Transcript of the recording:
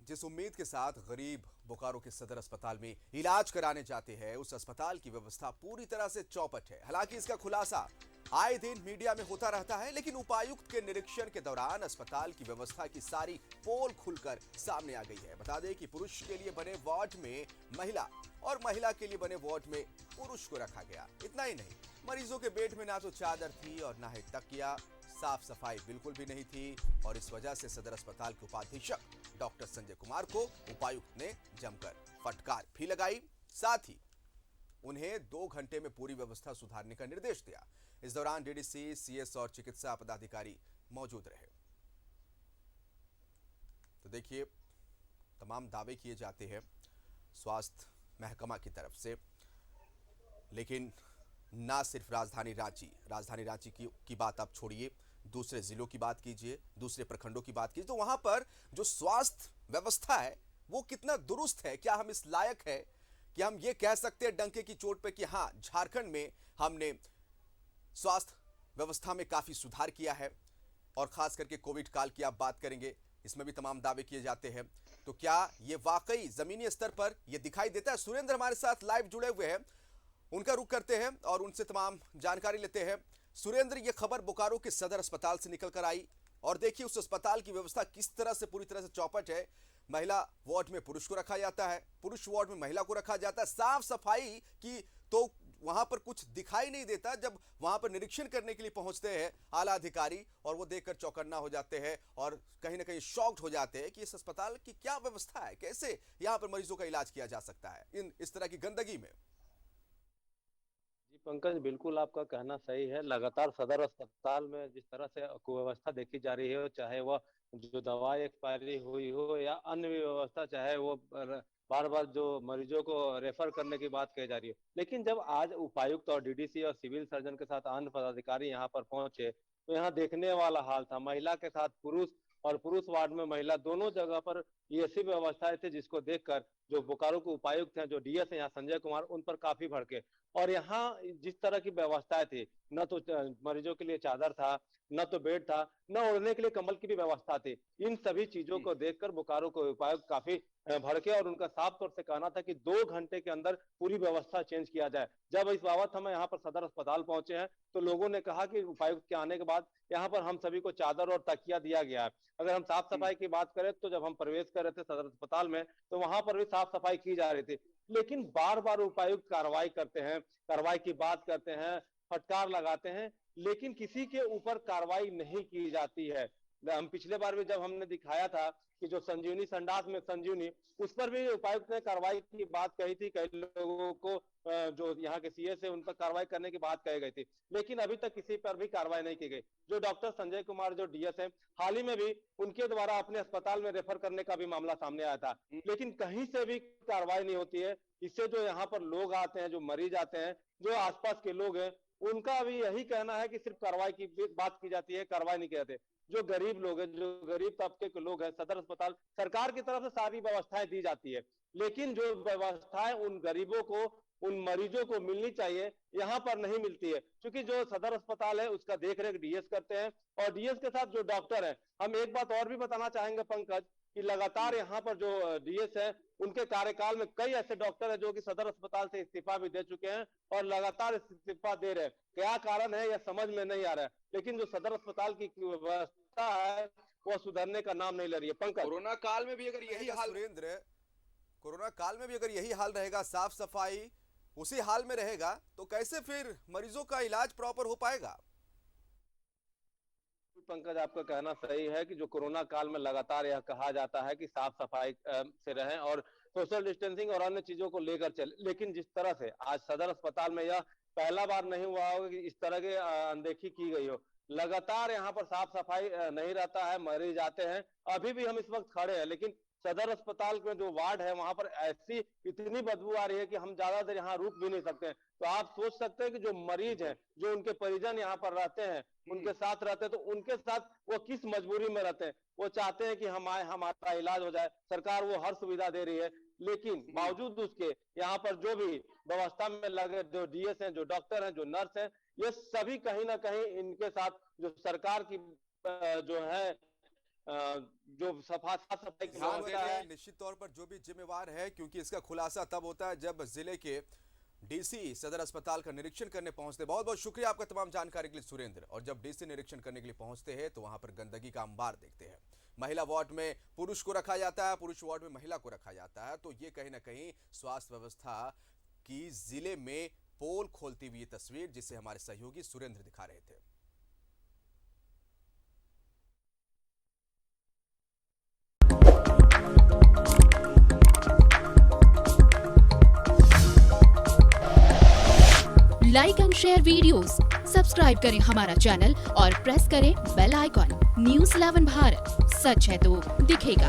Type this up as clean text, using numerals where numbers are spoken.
जिस उम्मीद के साथ गरीब बोकारो के सदर अस्पताल में इलाज कराने जाते हैं, उस अस्पताल की व्यवस्था पूरी तरह से चौपट है। हालांकि इसका खुलासा आए दिन मीडिया में होता रहता है, लेकिन उपायुक्त के निरीक्षण के दौरान अस्पताल की व्यवस्था की सारी पोल खुलकर सामने आ गई है। बता दें कि पुरुष के लिए बने वार्ड में महिला और महिला के लिए बने वार्ड में पुरुष को रखा गया। इतना ही नहीं, मरीजों के बेड में ना तो चादर थी और ना ही तकिया, साफ सफाई बिल्कुल भी नहीं थी और इस वजह से सदर अस्पताल के उपाधीक्षक डॉक्टर संजय कुमार को उपायुक्त ने जमकर फटकार भी लगाई। साथ ही उन्हें 2 घंटे में पूरी व्यवस्था सुधारने का निर्देश दिया। इस दौरान डीडीसी, सीएस और चिकित्सा पदाधिकारी मौजूद रहे। तो देखिए, तमाम दावे किए जाते हैं स्वास्थ्य महकमा की तरफ से, लेकिन ना सिर्फ राजधानी रांची की बात आप छोड़िए, दूसरे जिलों की बात कीजिए, दूसरे प्रखंडों की बात कीजिए, तो वहां पर जो स्वास्थ्य व्यवस्था है वो कितना दुरुस्त है। क्या हम इस लायक है कि हम ये कह सकते हैं डंके की चोट पे कि हाँ, झारखंड में हमने स्वास्थ्य व्यवस्था में काफी सुधार किया है। और खास करके कोविड काल की आप बात करेंगे, इसमें भी तमाम दावे किए जाते हैं। तो क्या ये वाकई जमीनी स्तर पर यह दिखाई देता है? सुरेंद्र हमारे साथ लाइव जुड़े हुए हैं, उनका रुख करते हैं और उनसे तमाम जानकारी लेते हैं। सुरेंद्र, ये खबर बोकारो के सदर अस्पताल से निकल कर आई और देखिए उस अस्पताल की व्यवस्था किस तरह से पूरी तरह से चौपट है। महिला वार्ड में पुरुष को रखा जाता है, पुरुष वार्ड में महिला को रखा जाता है। साफ सफाई की तो वहां पर कुछ दिखाई नहीं देता। जब वहां पर निरीक्षण करने के लिए पहुंचते हैं आला अधिकारी और वो देखकर चौकन्ना हो जाते हैं और कहीं ना कहीं शॉक्ड हो जाते हैं कि इस अस्पताल की क्या व्यवस्था है, कैसे यहां पर मरीजों का इलाज किया जा सकता है इस तरह की गंदगी में। जी पंकज, बिल्कुल आपका कहना सही है। लगातार सदर अस्पताल में जिस तरह से कुव्यवस्था देखी जा रही है, चाहे वह जो दवाई एक्सपायरी हुई हो या अन्य व्यवस्था, चाहे वो बार बार जो मरीजों को रेफर करने की बात कही जा रही है। लेकिन जब आज उपायुक्त और डीडीसी और सिविल सर्जन के साथ अन्य पदाधिकारी यहाँ पर पहुंचे, तो यहाँ देखने वाला हाल था। महिला के साथ पुरुष और पुरुष वार्ड में महिला, दोनों जगह पर ये ऐसी व्यवस्थाएं थी जिसको देखकर जो बोकारो के उपायुक्त हैं, जो डीएस है यहाँ संजय कुमार, उन पर काफी भड़के। और यहाँ जिस तरह की व्यवस्थाएं थी, न तो मरीजों के लिए चादर था, न तो बेड था, न ओढ़ने के लिए कंबल की भी व्यवस्था थी। इन सभी चीजों को देखकर बोकारो के उपायुक्त काफी भड़के और उनका साफ तौर से कहना था कि 2 घंटे के अंदर पूरी व्यवस्था चेंज किया जाए। जब इस बाबत हम यहाँ पर सदर अस्पताल पहुंचे हैं, तो लोगों ने कहा कि उपायुक्त के आने के बाद यहाँ पर हम सभी को चादर और तकिया दिया गया है। अगर हम साफ सफाई की बात करें, तो जब हम प्रवेश कर रहे थे सदर अस्पताल में, तो वहां पर भी साफ सफाई की जा रही थी। लेकिन बार बार उपायुक्त कार्रवाई करते हैं, कार्रवाई की बात करते हैं, फटकार लगाते हैं, लेकिन किसी के ऊपर कार्रवाई नहीं की जाती है। हम पिछले बार भी जब हमने दिखाया था कि जो संजीवनी संडास में संजीवनी, उस पर भी उपायुक्त ने कार्रवाई की बात कही थी। कई लोगों को जो यहाँ के सीएस है, उन पर कार्रवाई करने की बात कही गई थी, लेकिन अभी तक किसी पर भी कार्रवाई नहीं की गई। जो डॉक्टर संजय कुमार जो डीएस है, हाल ही में भी उनके द्वारा अपने अस्पताल में रेफर करने का भी मामला सामने आया था, लेकिन कहीं से भी कार्रवाई नहीं होती है। इससे जो यहाँ पर लोग आते हैं, जो मरीज आते हैं, जो आसपास के लोग हैं, उनका भी यही कहना है कि सिर्फ कार्रवाई की बात की जाती है, कार्रवाई नहीं की जाती। जो गरीब लोग हैं, जो गरीब तबके के लोग हैं, सदर अस्पताल सरकार की तरफ से सारी व्यवस्थाएं दी जाती है, लेकिन जो व्यवस्थाएं उन गरीबों को, उन मरीजों को मिलनी चाहिए, यहाँ पर नहीं मिलती है। क्योंकि जो सदर अस्पताल है उसका देखरेख डीएस करते हैं, और डीएस के साथ जो डॉक्टर है, हम एक बात और भी बताना चाहेंगे पंकज, कि लगातार यहाँ पर जो डीएस है, उनके कार्यकाल में कई ऐसे डॉक्टर हैं जो कि सदर अस्पताल से इस्तीफा भी दे चुके हैं और लगातार इस्तीफा दे रहे हैं। क्या कारण है यह समझ में नहीं आ रहा है, लेकिन जो सदर अस्पताल की व्यवस्था है वो सुधरने का नाम नहीं ले रही है। पंकज, कोरोना काल में भी अगर यही हाल, सुरेंद्र, कोरोना काल में भी अगर यही हाल रहेगा, साफ सफाई उसी हाल में रहेगा, तो कैसे फिर मरीजों का इलाज प्रॉपर हो पाएगा? पंकज, आपका कहना सही है कि जो कोरोना काल में लगातार यह कहा जाता है कि साफ सफाई से रहें और सोशल डिस्टेंसिंग और अन्य चीजों को लेकर चले, लेकिन जिस तरह से आज सदर अस्पताल में यह पहला बार नहीं हुआ होगा कि इस तरह की अनदेखी की गई हो। लगातार यहाँ पर साफ सफाई नहीं रहता है, मरीज आते हैं। अभी भी हम इस वक्त खड़े हैं, लेकिन सदर अस्पताल में जो वार्ड है, वहां पर ऐसी इतनी बदबू आ रही है कि हम ज्यादा देर यहाँ रुक भी नहीं सकते हैं। तो आप सोच सकते हैं कि जो मरीज हैं, जो उनके परिजन यहाँ पर रहते हैं, उनके साथ रहते हैं, तो उनके साथ वो किस मजबूरी में रहते हैं। वो चाहते हैं कि हम आए, हमारा इलाज हो जाए, सरकार वो हर सुविधा दे रही है, लेकिन बावजूद उसके यहाँ पर जो भी व्यवस्था में लगे जो डीएस हैं, जो डॉक्टर हैं, जो नर्स हैं, ये सभी कहीं ना कहीं इनके साथ जो सरकार की जो है जो साफ सफाई की ध्यान व्यवस्था है। देंगे निश्चित तौर पर जो भी जिम्मेवार है, क्योंकि इसका खुलासा तब होता है जब जिले के डीसी सदर अस्पताल का निरीक्षण करने पहुंचते। बहुत बहुत शुक्रिया आपका तमाम जानकारी के लिए सुरेंद्र। और जब डीसी निरीक्षण करने के लिए पहुंचते हैं तो वहां पर गंदगी का अंबार देखते हैं। महिला वार्ड में पुरुष को रखा जाता है, पुरुष वार्ड में महिला को रखा जाता है। तो ये कहीं ना कहीं स्वास्थ्य व्यवस्था की जिले में पोल खोलती हुई तस्वीर, जिसे हमारे सहयोगी सुरेंद्र दिखा रहे थे। Like and share videos, subscribe करें हमारा चैनल और प्रेस करें बेल आइकॉन। न्यूज़ 11 भारत, सच है तो दिखेगा।